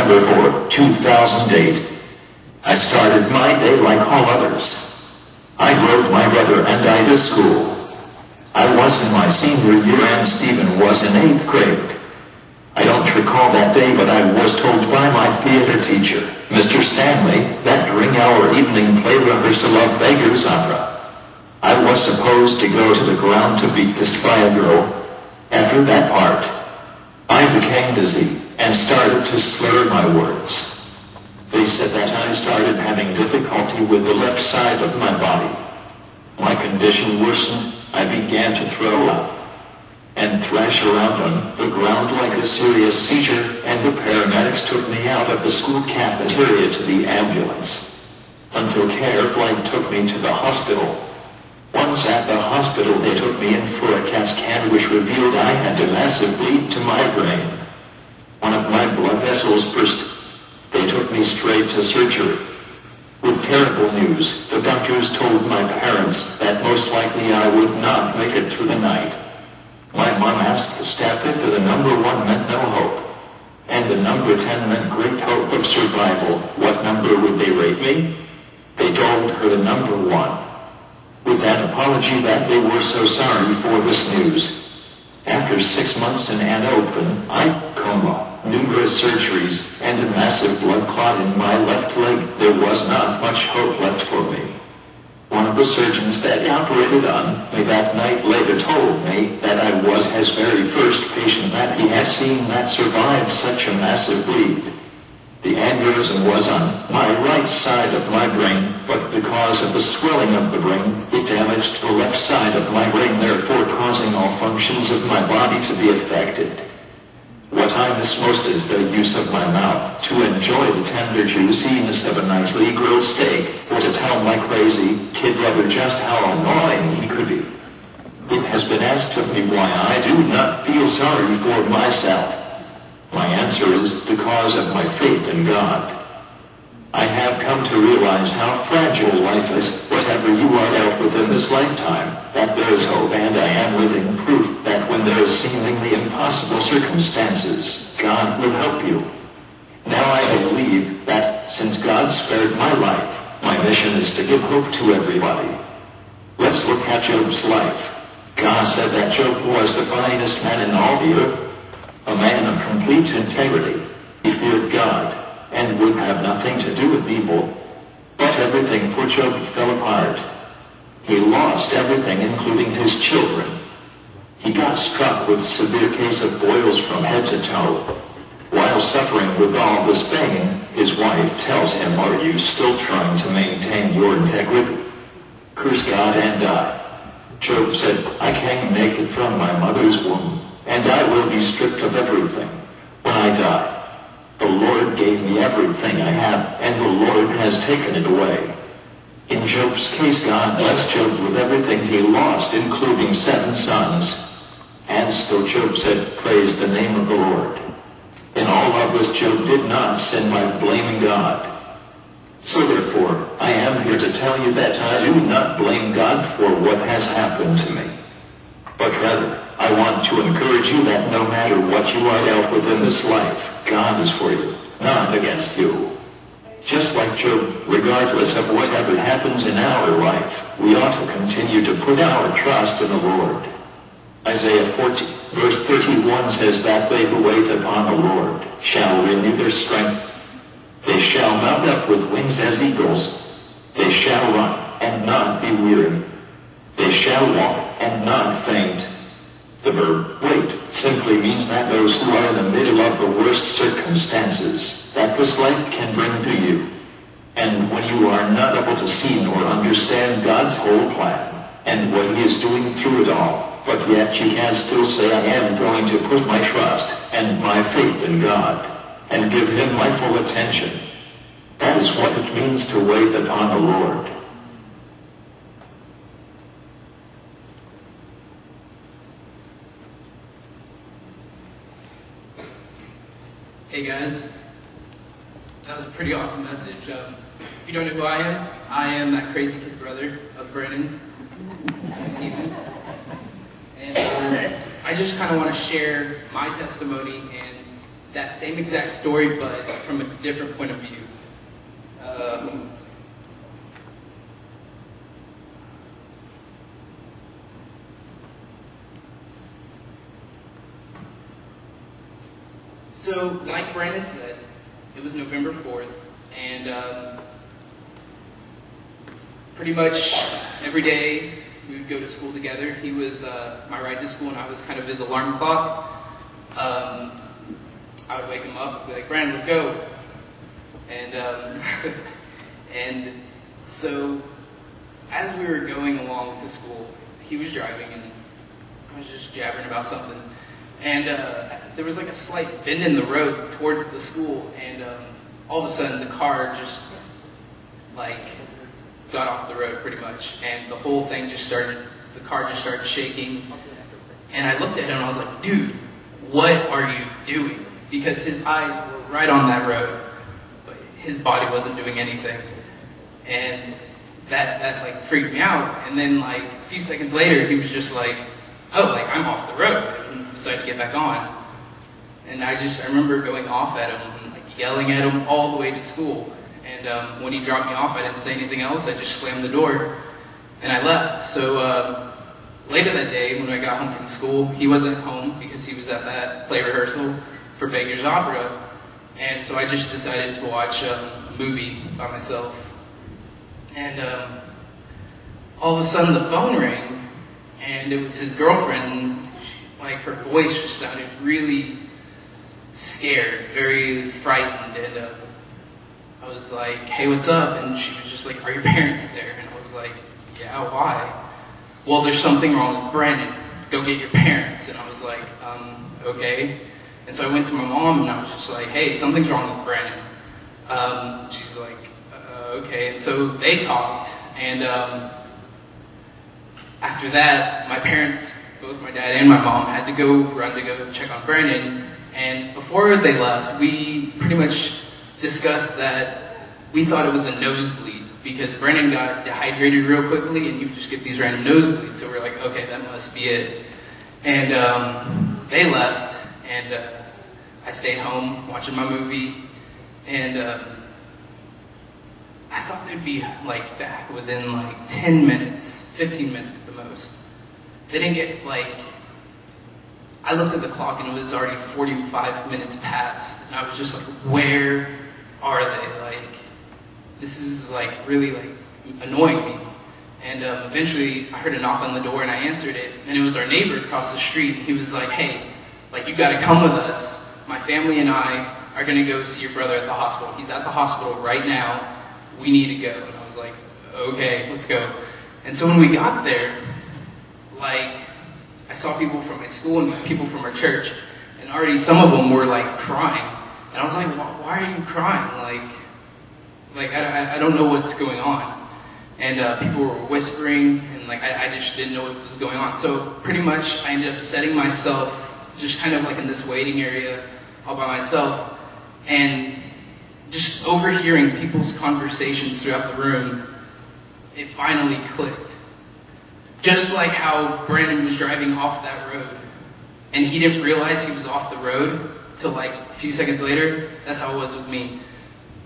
November 4, 2008. I started my day like all others. I drove my brother and I to school. I was in my senior year and Stephen was in 8th grade. I don't recall that day, but I was told by my theater teacher, Mr. Stanley, that during our evening play rehearsal of Beggar's Opera, I was supposed to go to the ground to be kissed by a girl. After that part, I became dizzy and started to slur my words. They said that I started having difficulty with the left side of my body. My condition worsened. I began to throw up and thrash around on the ground like a serious seizure, and the paramedics took me out of the school cafeteria to the ambulance until Care Flight took me to the hospital. Once at the hospital, they took me in for a CAT scan which revealed I had a massive bleed to my brain. One of my blood vessels burst. They took me straight to surgery. With terrible news, the doctors told my parents that most likely I would not make it through the night. My mom asked the staff if the number 1 meant no hope, and the number 10 meant great hope of survival. What number would they rate me? They told her the number 1. With an apology that they were so sorry for this news. After 6 months in an open eye coma, numerous surgeries, and a massive blood clot in my left leg, there was not much hope left for me. One of the surgeons that operated on me that night later told me that I was his very first patient that he had seen that survived such a massive bleed. The aneurysm was on my right side of my brain, but because of the swelling of the brain, it damaged the left side of my brain, therefore causing all functions of my body to be affected. What I miss most is the use of my mouth to enjoy the tender juiciness of a nicely grilled steak, or to tell my crazy kid brother just how annoying he could be. It has been asked of me why I do not feel sorry for myself. My answer is because of my faith in God. I have come to realize how fragile life is. Whatever you are dealt with in this lifetime, that there is hope, and I am living proof that when there is seemingly impossible circumstances, God will help you. Now I believe that since God spared my life, my mission is to give hope to everybody. Let's look at Job's life. God said that Job was the finest man in all the earth, a man of complete integrity. He feared God and would have nothing to do with evil. But everything for Job fell apart. He lost everything, including his children. He got struck with a severe case of boils from head to toe. While suffering with all this pain, his wife tells him, "Are you still trying to maintain your integrity? Curse God and die." Job said, "I came naked from my mother's womb, and I will be stripped of everything when I die. The Lord gave me everything I have, and the Lord has taken it away." In Job's case, God blessed Job with everything he lost, including 7 sons. And still Job said, "Praise the name of the Lord." In all of this, Job did not sin by blaming God. So therefore, I am here to tell you that I do not blame God for what has happened to me. But rather, I want to encourage you that no matter what you are dealt with in this life, God is for you, not against you. Just like Job, regardless of whatever happens in our life, we ought to continue to put our trust in the Lord. Isaiah 40, verse 31 says that they who wait upon the Lord shall renew their strength. They shall mount up with wings as eagles. They shall run and not be weary. They shall walk and not faint. The verb wait simply means that those who are in the middle of the worst circumstances that this life can bring to you, and when you are not able to see nor understand God's whole plan and what He is doing through it all, but yet you can still say, "I am going to put my trust and my faith in God and give Him my full attention." That is what it means to wait upon the Lord. Hey guys, that was a pretty awesome message. If you don't know who I am that crazy kid brother of Brandon's, Stephen. And I just kind of want to share my testimony and that same exact story, but from a different point of view. So, like Brandon said, it was November 4th, and pretty much every day we would go to school together. He was my ride to school, and I was kind of his alarm clock. I would wake him up and be like, Brandon, let's go. And and so as we were going along to school, he was driving, and I was just jabbering about something. And there was like a slight bend in the road towards the school, and all of a sudden the car just like got off the road pretty much, and the whole thing just started, the car just started shaking. And I looked at him and I was like, dude, what are you doing? Because his eyes were right on that road, but his body wasn't doing anything. And that like freaked me out. And then like a few seconds later, he was just like, oh, like I'm off the road. And decided to get back on. And I remember going off at him and like yelling at him all the way to school. And when he dropped me off, I didn't say anything else. I just slammed the door and I left. So later that day, when I got home from school, he wasn't home because he was at that play rehearsal for Beggar's Opera. And so I just decided to watch a movie by myself. And all of a sudden the phone rang, and it was his girlfriend. Like her voice just sounded really scared, very frightened. And I was like, hey, what's up? And she was just like, are your parents there? And I was like, yeah, why? Well, there's something wrong with Brandon. Go get your parents. And I was like, okay. And so I went to my mom and I was just like, hey, something's wrong with Brandon. She's like, okay. And so they talked. And after that, my parents, both my dad and my mom, had to run to go check on Brandon. And before they left, we pretty much discussed that we thought it was a nosebleed because Brandon got dehydrated real quickly and he would just get these random nosebleeds. So we're like, okay, that must be it. And they left, and I stayed home watching my movie. And I thought they'd be like back within like 10 minutes, 15 minutes at the most. They didn't get like, I looked at the clock and it was already 45 minutes past. And I was just like, where are they? Like, this is like really like annoying me. And eventually I heard a knock on the door and I answered it. And it was our neighbor across the street. He was like, hey, like you gotta come with us. My family and I are gonna go see your brother at the hospital. He's at the hospital right now. We need to go. And I was like, okay, let's go. And so when we got there, like, I saw people from my school and people from our church, and already some of them were like crying. And I was like, why are you crying? Like I don't know what's going on. And people were whispering, and like I just didn't know what was going on. So pretty much I ended up setting myself just kind of like in this waiting area all by myself, and just overhearing people's conversations throughout the room, it finally clicked. Just like how Brandon was driving off that road, and he didn't realize he was off the road till like a few seconds later, that's how it was with me.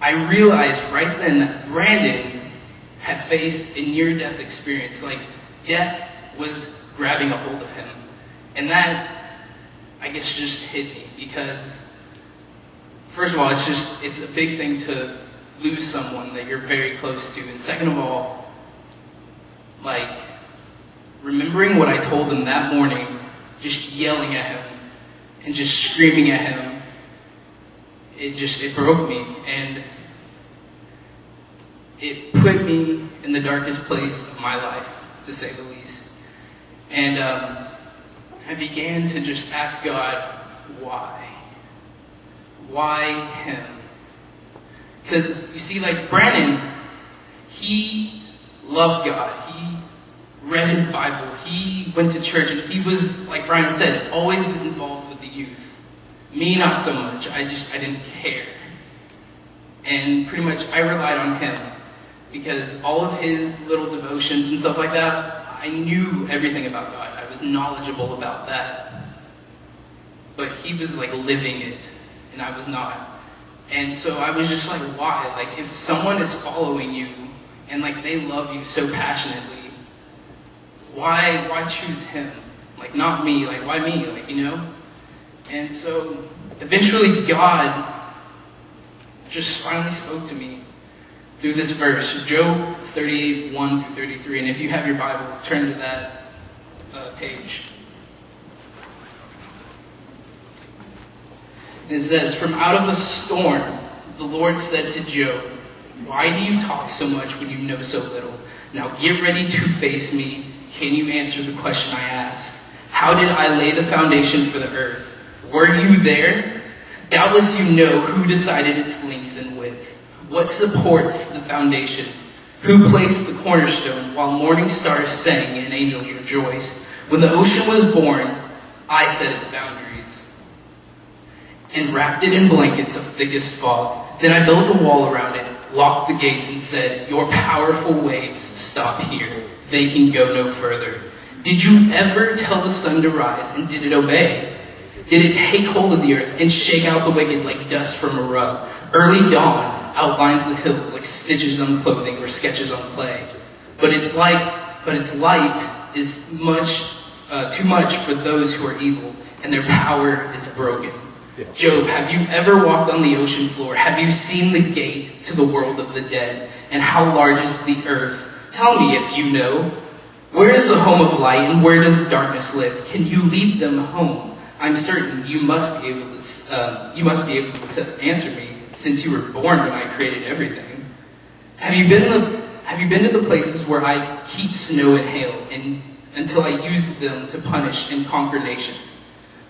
I realized right then that Brandon had faced a near-death experience, like death was grabbing a hold of him. And that, I guess, just hit me because, first of all, it's a big thing to lose someone that you're very close to. And second of all, like, remembering what I told him that morning, just yelling at him and just screaming at him, it broke me. And it put me in the darkest place of my life, to say the least. And I began to just ask God, why? Why him? Because, you see, like Brandon, he loved God. He read his Bible. He went to church, and he was, like Brian said, always involved with the youth. Me, not so much. I didn't care. And pretty much I relied on him because all of his little devotions and stuff like that, I knew everything about God. I was knowledgeable about that. But he was like living it and I was not. And so I was just like, why? Like, if someone is following you and like they love you so passionately, why choose him? Like, not me. Like, why me? Like, you know? And so eventually God just finally spoke to me through this verse, Job 38, 1 through 33. And if you have your Bible, turn to that page. And it says, "From out of a storm, the Lord said to Job, 'Why do you talk so much when you know so little? Now get ready to face me. Can you answer the question I ask? How did I lay the foundation for the earth? Were you there? Doubtless you know who decided its length and width. What supports the foundation? Who placed the cornerstone while morning stars sang and angels rejoiced? When the ocean was born, I set its boundaries and wrapped it in blankets of thickest fog. Then I built a wall around it, locked the gates, and said, your powerful waves stop here. They can go no further. Did you ever tell the sun to rise, and did it obey? Did it take hold of the earth and shake out the wicked like dust from a rug? Early dawn outlines the hills like stitches on clothing or sketches on clay. But its light is too much for those who are evil, and their power is broken. Job, have you ever walked on the ocean floor? Have you seen the gate to the world of the dead? And how large is the earth? Tell me if you know. Where is the home of light, and where does darkness live? Can you lead them home? I'm certain you must be able to answer me, since you were born when I created everything. Have you been to the places where I keep snow and hail, until I use them to punish and conquer nations?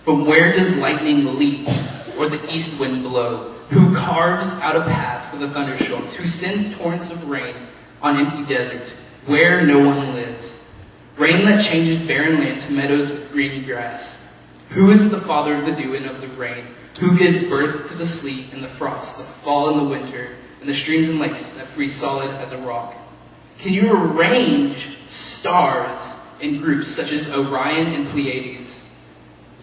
From where does lightning leap, or the east wind blow? Who carves out a path for the thunderstorms? Who sends torrents of rain on empty deserts, where no one lives? Rain that changes barren land to meadows of green grass. Who is the father of the dew and of the rain? Who gives birth to the sleet and the frost, the fall and the winter, and the streams and lakes that freeze solid as a rock? Can you arrange stars in groups such as Orion and Pleiades?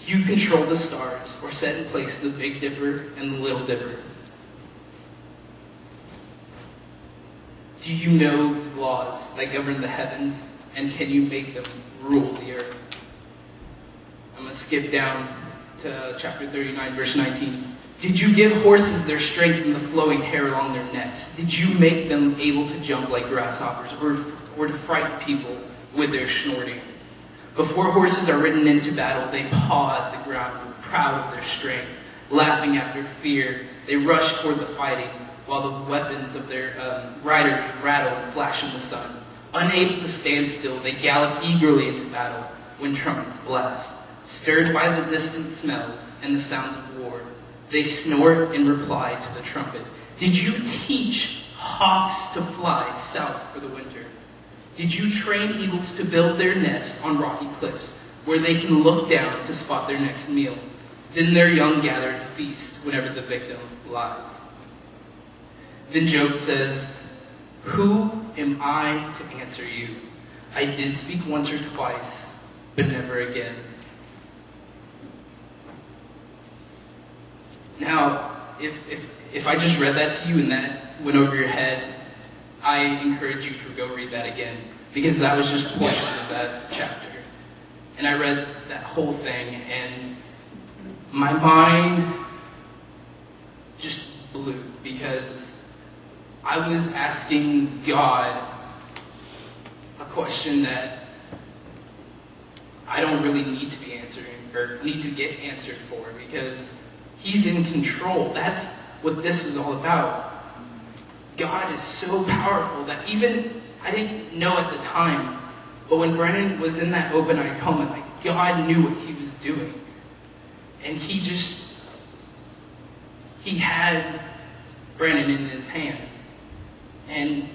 Do you control the stars, or set in place the Big Dipper and the Little Dipper? Do you know the laws that govern the heavens, and can you make them rule the earth? I'm going to skip down to chapter 39, verse 19. Did you give horses their strength and the flowing hair along their necks? Did you make them able to jump like grasshoppers, or to frighten people with their snorting? Before horses are ridden into battle, they paw at the ground, proud of their strength. Laughing after fear, they rush toward the fighting, while the weapons of their riders rattle and flash in the sun. Unable to stand still, they gallop eagerly into battle when trumpets blast. Stirred by the distant smells and the sounds of war, they snort in reply to the trumpet. Did you teach hawks to fly south for the winter? Did you train eagles to build their nest on rocky cliffs, where they can look down to spot their next meal? Then their young gather to feast whenever the victim lies. Then Job says, who am I to answer you? I did speak once or twice, but never again. Now, if I just read that to you and that went over your head, I encourage you to go read that again, because that was just portions of that chapter. And I read that whole thing, and my mind just blew, because I was asking God a question that I don't really need to be answering, or need to get answered for, because He's in control. That's what this was all about. God is so powerful that even I didn't know at the time, but when Brennan was in that open-eyed coma, like, God knew what He was doing. And He had Brennan in His hands. And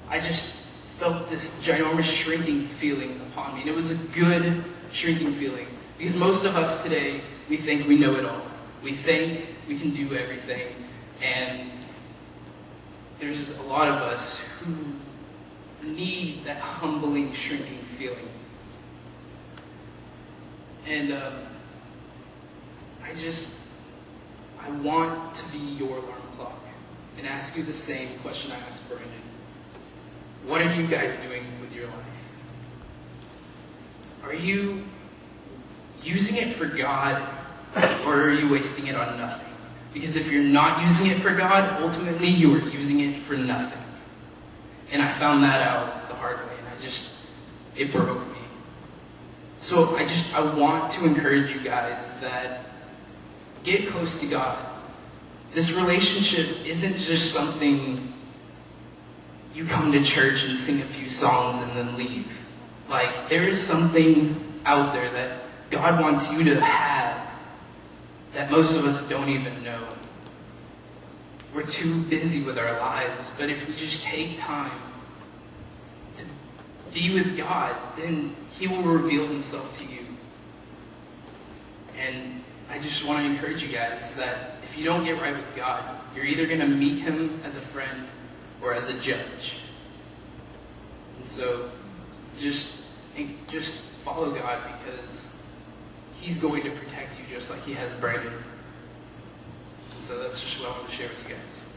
I just felt this ginormous shrinking feeling upon me. And it was a good shrinking feeling. Because most of us today, we think we know it all. We think we can do everything. And there's a lot of us who need that humbling, shrinking feeling. And I want to be your alarm clock and ask you the same question I asked Brandon. What are you guys doing with your life? Are you using it for God, or are you wasting it on nothing? Because if you're not using it for God, ultimately you are using it for nothing. And I found that out the hard way, and it broke me. So I want to encourage you guys that get close to God. This relationship isn't just something you come to church and sing a few songs and then leave. Like, there is something out there that God wants you to have that most of us don't even know. We're too busy with our lives, but if we just take time to be with God, then He will reveal Himself to you. And I just want to encourage you guys that if you don't get right with God, you're either going to meet Him as a friend or as a judge. And so just follow God, because He's going to protect you just like He has Brandon. And so that's just what I want to share with you guys.